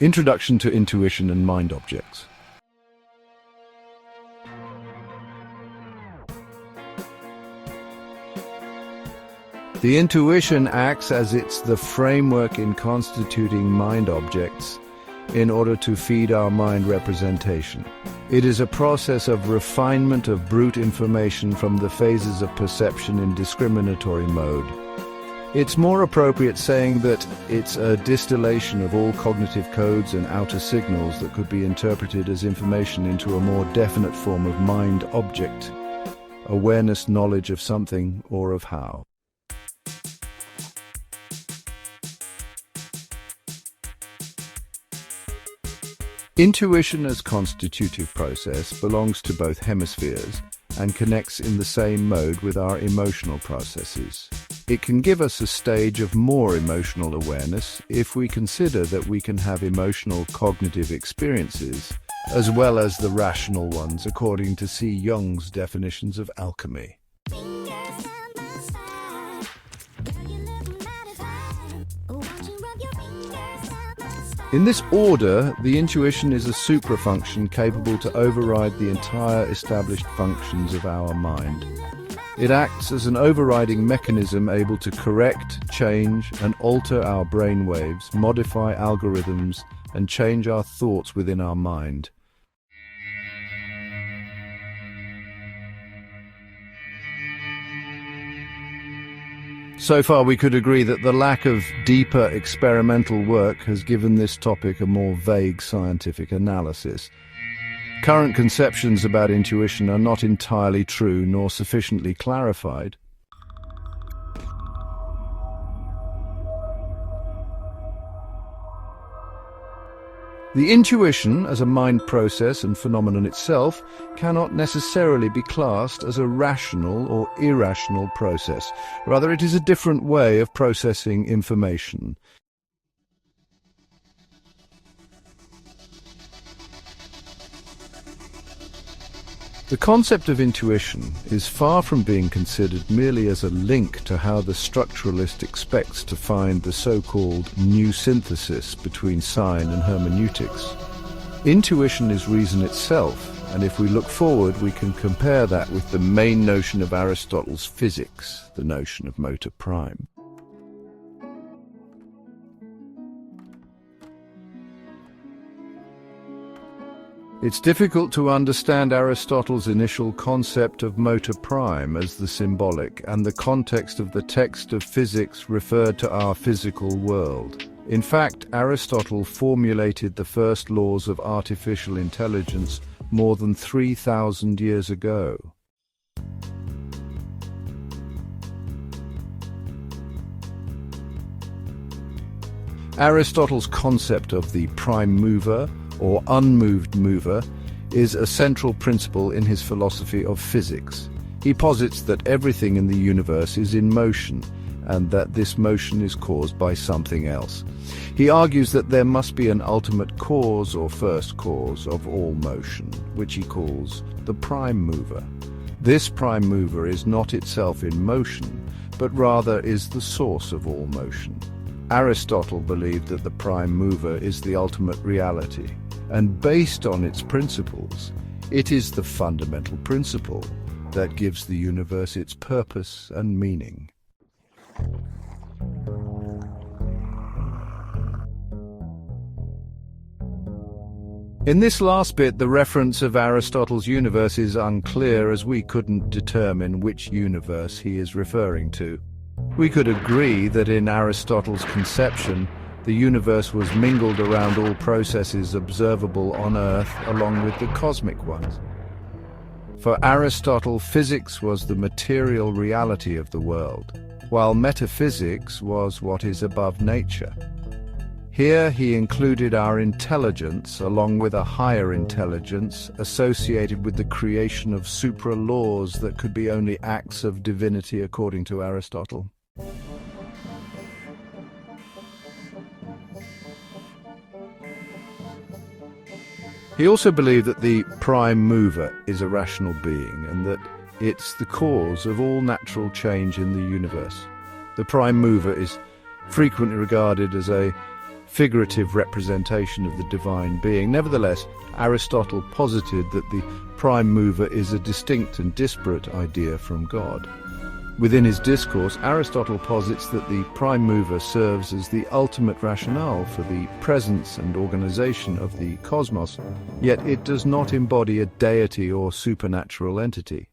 Introduction to Intuition and Mind Objects. The intuition acts as the framework in constituting mind objects in order to feed our mind representation. It is a process of refinement of brute information from the phases of perception in discriminatory mode. It's more appropriate saying that it's a distillation of all cognitive codes and outer signals that could be interpreted as information into a more definite form of mind object, awareness, knowledge of something or of how. Intuition as constitutive process belongs to both hemispheres and connects in the same mode with our emotional processes. It can give us a stage of more emotional awareness if we consider that we can have emotional cognitive experiences as well as the rational ones, according to C. Jung's definitions of alchemy. In this order, the intuition is a suprafunction capable to override the entire established functions of our mind. It acts as an overriding mechanism able to correct, change, and alter our brain waves, modify algorithms, and change our thoughts within our mind. So far, we could agree that the lack of deeper experimental work has given this topic a more vague scientific analysis. Current conceptions about intuition are not entirely true nor sufficiently clarified. The intuition, as a mind process and phenomenon itself, cannot necessarily be classed as a rational or irrational process. Rather, it is a different way of processing information. The concept of intuition is far from being considered merely as a link to how the structuralist expects to find the so-called new synthesis between sign and hermeneutics. Intuition is reason itself, and if we look forward, we can compare that with the main notion of Aristotle's physics, the notion of motor prime. It's difficult to understand Aristotle's initial concept of motor prime as the symbolic, and the context of the text of physics referred to our physical world. In fact, Aristotle formulated the first laws of artificial intelligence more than 3,000 years ago. Aristotle's concept of the prime mover, or unmoved mover, is a central principle in his philosophy of physics. He posits that everything in the universe is in motion, and that this motion is caused by something else. He argues that there must be an ultimate cause or first cause of all motion, which he calls the prime mover. This prime mover is not itself in motion, but rather is the source of all motion. Aristotle believed that the prime mover is the ultimate reality, and based on its principles, it is the fundamental principle that gives the universe its purpose and meaning. In this last bit, the reference of Aristotle's universe is unclear, as we couldn't determine which universe he is referring to. We could agree that in Aristotle's conception, the universe was mingled around all processes observable on Earth along with the cosmic ones. For Aristotle, physics was the material reality of the world, while metaphysics was what is above nature. Here he included our intelligence along with a higher intelligence associated with the creation of supra-laws that could be only acts of divinity according to Aristotle. He also believed that the prime mover is a rational being and that it's the cause of all natural change in the universe. The prime mover is frequently regarded as a figurative representation of the divine being. Nevertheless, Aristotle posited that the prime mover is a distinct and disparate idea from God. Within his discourse, Aristotle posits that the prime mover serves as the ultimate rationale for the presence and organization of the cosmos, yet it does not embody a deity or supernatural entity.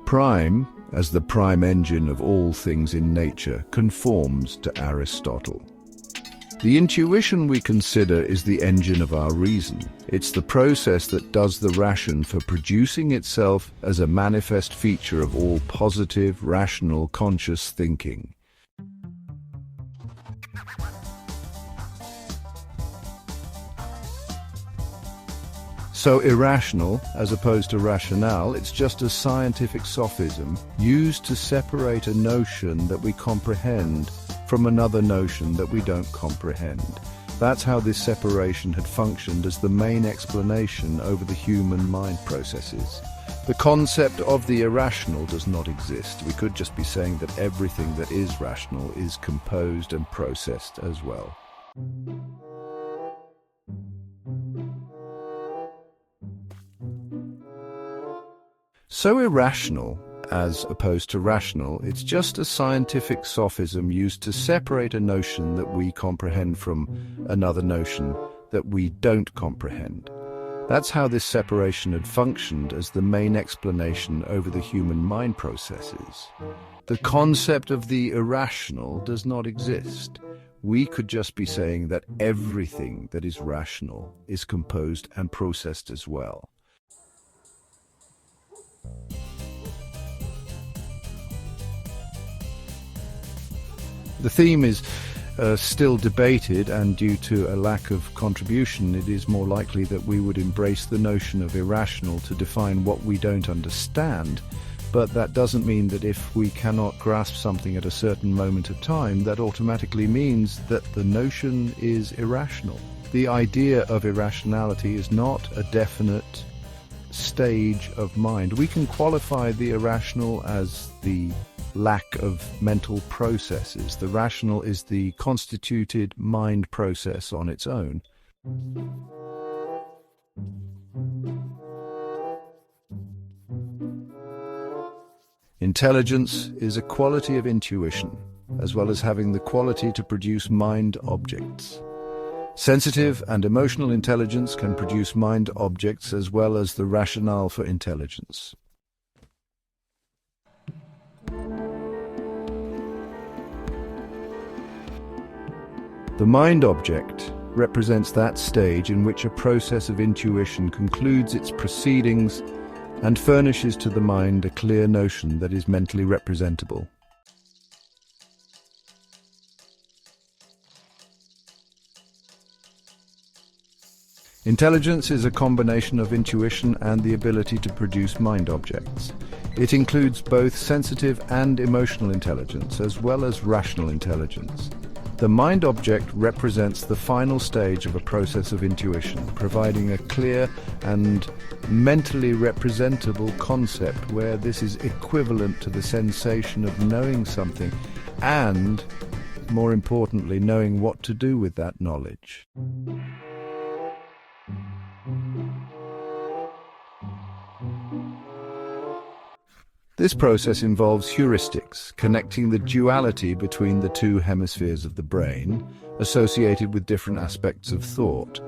Prime, as the prime engine of all things in nature, conforms to Aristotle. The intuition we consider is the engine of our reason. It's the process that does the ration for producing itself as a manifest feature of all positive, rational, conscious thinking. So irrational, as opposed to rationale, it's just a scientific sophism used to separate a notion that we comprehend from another notion that we don't comprehend. That's how this separation had functioned as the main explanation over the human mind processes. The concept of the irrational does not exist. We could just be saying that everything that is rational is composed and processed as well. So irrational, as opposed to rational, it's just a scientific sophism used to separate a notion that we comprehend from another notion that we don't comprehend. That's how this separation had functioned as the main explanation over the human mind processes. The concept of the irrational does not exist. We could just be saying that everything that is rational is composed and processed as well. The theme is still debated, and due to a lack of contribution, it is more likely that we would embrace the notion of irrational to define what we don't understand. But that doesn't mean that if we cannot grasp something at a certain moment of time, that automatically means that the notion is irrational. The idea of irrationality is not a definite stage of mind. We can qualify the irrational as the lack of mental processes. The rational is the constituted mind process on its own. Intelligence is a quality of intuition, as well as having the quality to produce mind objects. Sensitive and emotional intelligence can produce mind objects as well as the rationale for intelligence. The mind object represents that stage in which a process of intuition concludes its proceedings and furnishes to the mind a clear notion that is mentally representable. Intelligence is a combination of intuition and the ability to produce mind objects. It includes both sensitive and emotional intelligence, as well as rational intelligence. The mind object represents the final stage of a process of intuition, providing a clear and mentally representable concept where this is equivalent to the sensation of knowing something and, more importantly, knowing what to do with that knowledge. This process involves heuristics, connecting the duality between the two hemispheres of the brain, associated with different aspects of thought.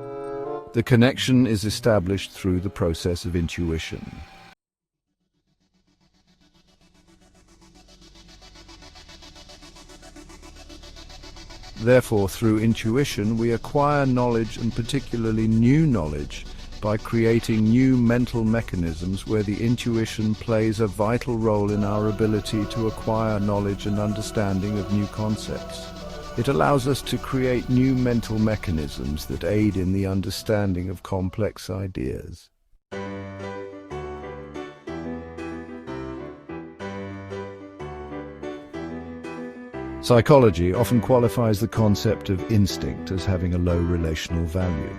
The connection is established through the process of intuition. Therefore, through intuition, we acquire knowledge, and particularly new knowledge, by creating new mental mechanisms where the intuition plays a vital role in our ability to acquire knowledge and understanding of new concepts. It allows us to create new mental mechanisms that aid in the understanding of complex ideas. Psychology often qualifies the concept of instinct as having a low relational value.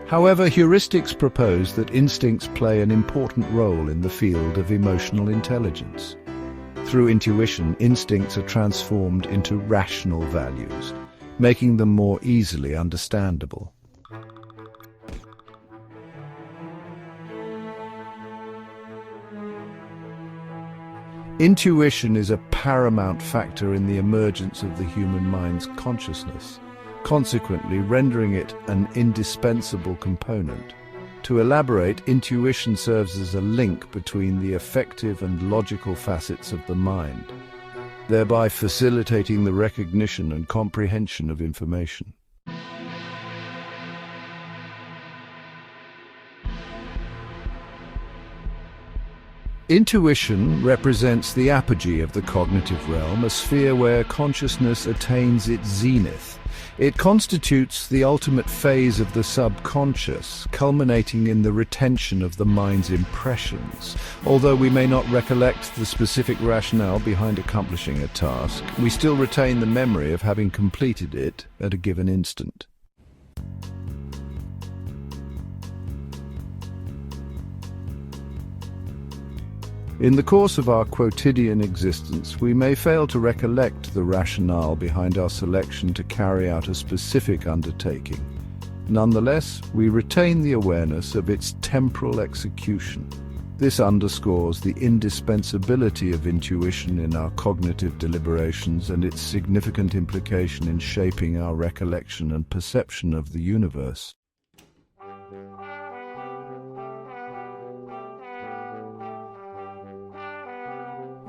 However, heuristics propose that instincts play an important role in the field of emotional intelligence. Through intuition, instincts are transformed into rational values, making them more easily understandable. Intuition is a paramount factor in the emergence of the human mind's consciousness, consequently rendering it an indispensable component. To elaborate, intuition serves as a link between the affective and logical facets of the mind, thereby facilitating the recognition and comprehension of information. Intuition represents the apogee of the cognitive realm, a sphere where consciousness attains its zenith. It constitutes the ultimate phase of the subconscious, culminating in the retention of the mind's impressions. Although we may not recollect the specific rationale behind accomplishing a task, we still retain the memory of having completed it at a given instant. In the course of our quotidian existence, we may fail to recollect the rationale behind our selection to carry out a specific undertaking. Nonetheless, we retain the awareness of its temporal execution. This underscores the indispensability of intuition in our cognitive deliberations and its significant implication in shaping our recollection and perception of the universe.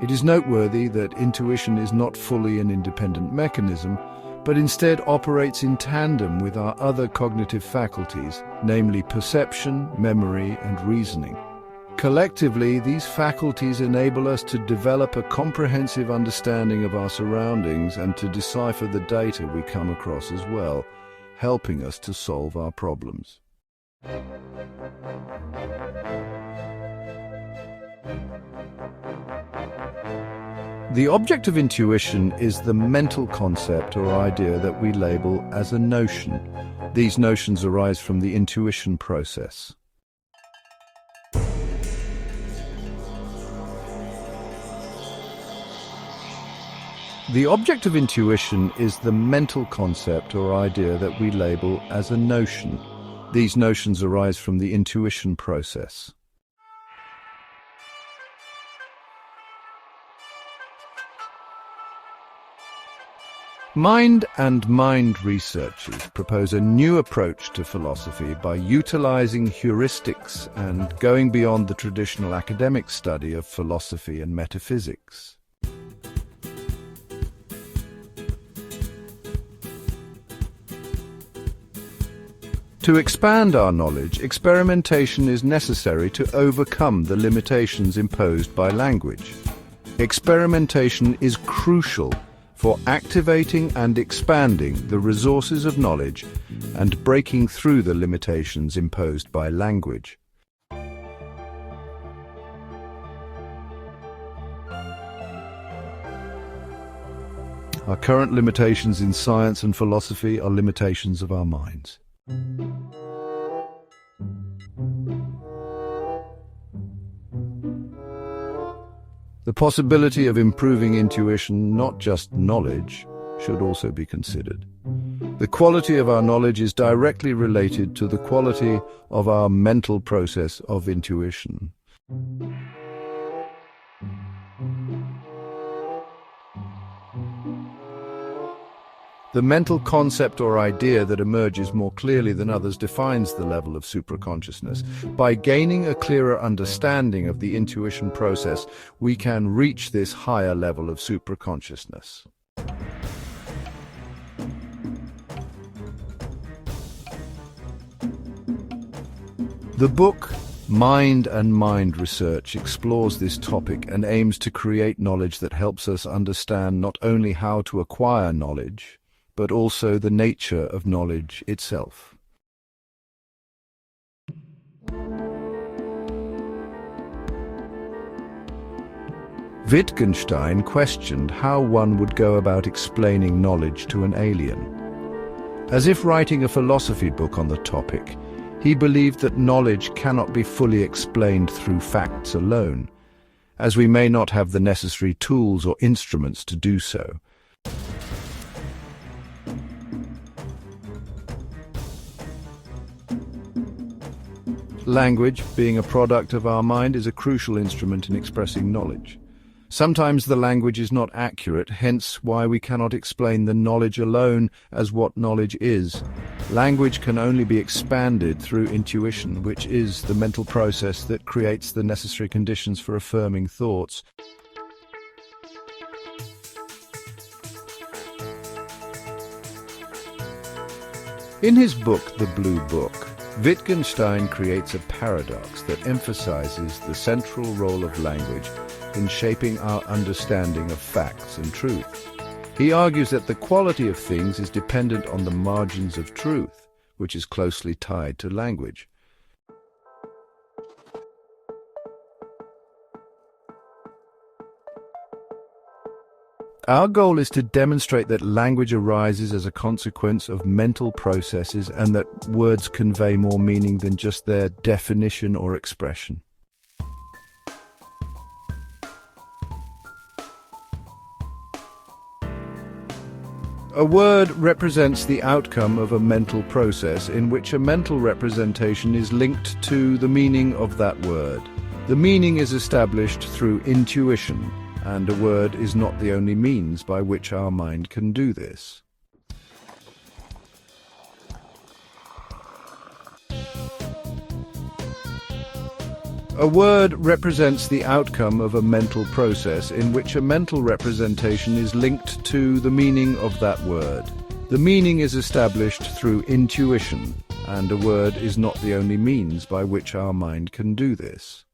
It is noteworthy that intuition is not fully an independent mechanism, but instead operates in tandem with our other cognitive faculties, namely perception, memory, and reasoning. Collectively, these faculties enable us to develop a comprehensive understanding of our surroundings and to decipher the data we come across as well, helping us to solve our problems. The object of intuition is the mental concept or idea that we label as a notion. These notions arise from the intuition process. The object of intuition is the mental concept or idea that we label as a notion. These notions arise from the intuition process. Mind and mind researchers propose a new approach to philosophy by utilizing heuristics and going beyond the traditional academic study of philosophy and metaphysics. To expand our knowledge, experimentation is necessary to overcome the limitations imposed by language. Experimentation is crucial for activating and expanding the resources of knowledge and breaking through the limitations imposed by language. Our current limitations in science and philosophy are limitations of our minds. The possibility of improving intuition, not just knowledge, should also be considered. The quality of our knowledge is directly related to the quality of our mental process of intuition. The mental concept or idea that emerges more clearly than others defines the level of supraconsciousness. By gaining a clearer understanding of the intuition process, we can reach this higher level of supraconsciousness. The book Mind and Mind Research explores this topic and aims to create knowledge that helps us understand not only how to acquire knowledge, but also the nature of knowledge itself. Wittgenstein questioned how one would go about explaining knowledge to an alien. As if writing a philosophy book on the topic, He believed that knowledge cannot be fully explained through facts alone, as we may not have the necessary tools or instruments to do so. Language, being a product of our mind, is a crucial instrument in expressing knowledge. Sometimes the language is not accurate, hence why we cannot explain the knowledge alone as what knowledge is. Language can only be expanded through intuition, which is the mental process that creates the necessary conditions for affirming thoughts. In his book, The Blue Book, Wittgenstein creates a paradox that emphasizes the central role of language in shaping our understanding of facts and truth. He argues that the quality of things is dependent on the margins of truth, which is closely tied to language. Our goal is to demonstrate that language arises as a consequence of mental processes and that words convey more meaning than just their definition or expression. A word represents the outcome of a mental process in which a mental representation is linked to the meaning of that word. The meaning is established through intuition, and a word is not the only means by which our mind can do this. A word represents the outcome of a mental process in which a mental representation is linked to the meaning of that word. The meaning is established through intuition, and a word is not the only means by which our mind can do this.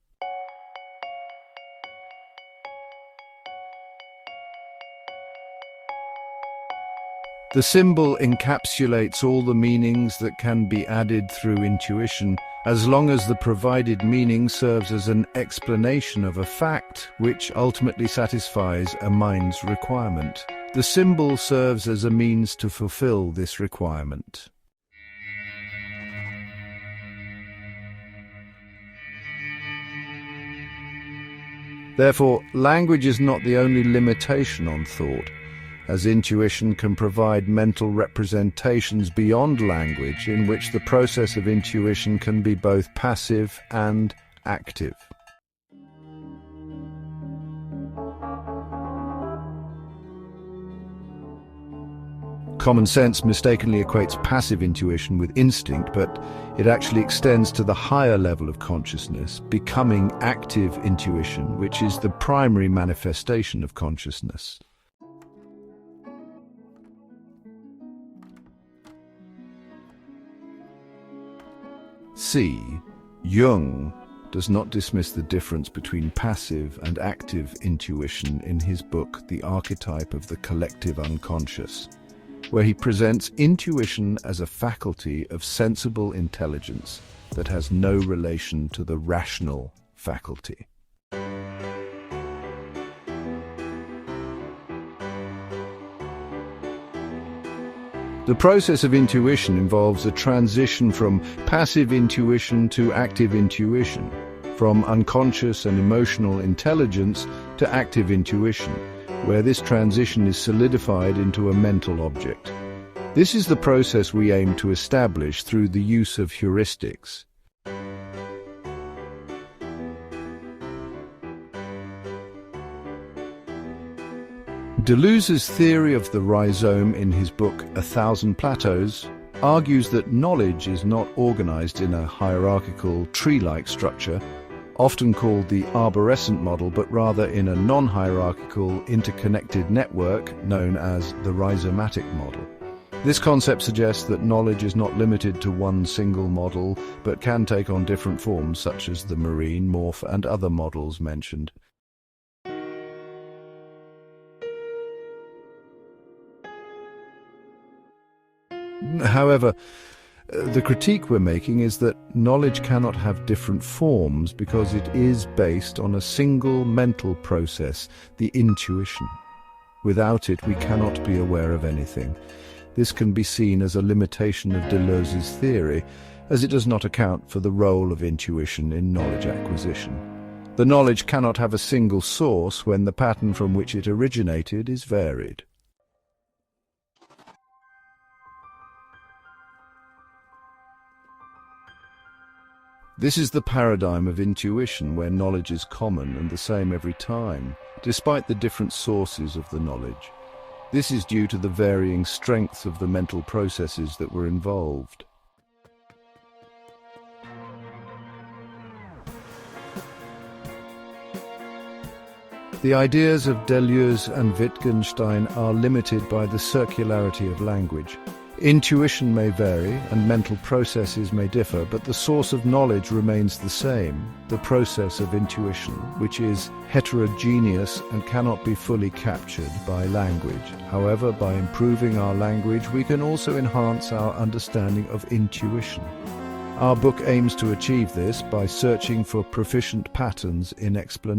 The symbol encapsulates all the meanings that can be added through intuition, as long as the provided meaning serves as an explanation of a fact which ultimately satisfies a mind's requirement. The symbol serves as a means to fulfill this requirement. Therefore, language is not the only limitation on thought, as intuition can provide mental representations beyond language in which the process of intuition can be both passive and active. Common sense mistakenly equates passive intuition with instinct, but it actually extends to the higher level of consciousness, becoming active intuition, which is the primary manifestation of consciousness. Jung does not dismiss the difference between passive and active intuition in his book, The Archetype of the Collective Unconscious, where he presents intuition as a faculty of sensible intelligence that has no relation to the rational faculty. The process of intuition involves a transition from passive intuition to active intuition, from unconscious and emotional intelligence to active intuition, where this transition is solidified into a mental object. This is the process we aim to establish through the use of heuristics. Deleuze's theory of the rhizome in his book A Thousand Plateaus argues that knowledge is not organized in a hierarchical, tree-like structure, often called the arborescent model, but rather in a non-hierarchical, interconnected network known as the rhizomatic model. This concept suggests that knowledge is not limited to one single model, but can take on different forms, such as the marine, morph, and other models mentioned. However, the critique we're making is that knowledge cannot have different forms because it is based on a single mental process, the intuition. Without it, we cannot be aware of anything. This can be seen as a limitation of Deleuze's theory, as it does not account for the role of intuition in knowledge acquisition. The knowledge cannot have a single source when the pattern from which it originated is varied. This is the paradigm of intuition, where knowledge is common and the same every time, despite the different sources of the knowledge. This is due to the varying strengths of the mental processes that were involved. The ideas of Deleuze and Wittgenstein are limited by the circularity of language. Intuition may vary and mental processes may differ, but the source of knowledge remains the same, the process of intuition, which is heterogeneous and cannot be fully captured by language. However, by improving our language, we can also enhance our understanding of intuition. Our book aims to achieve this by searching for proficient patterns in explanation.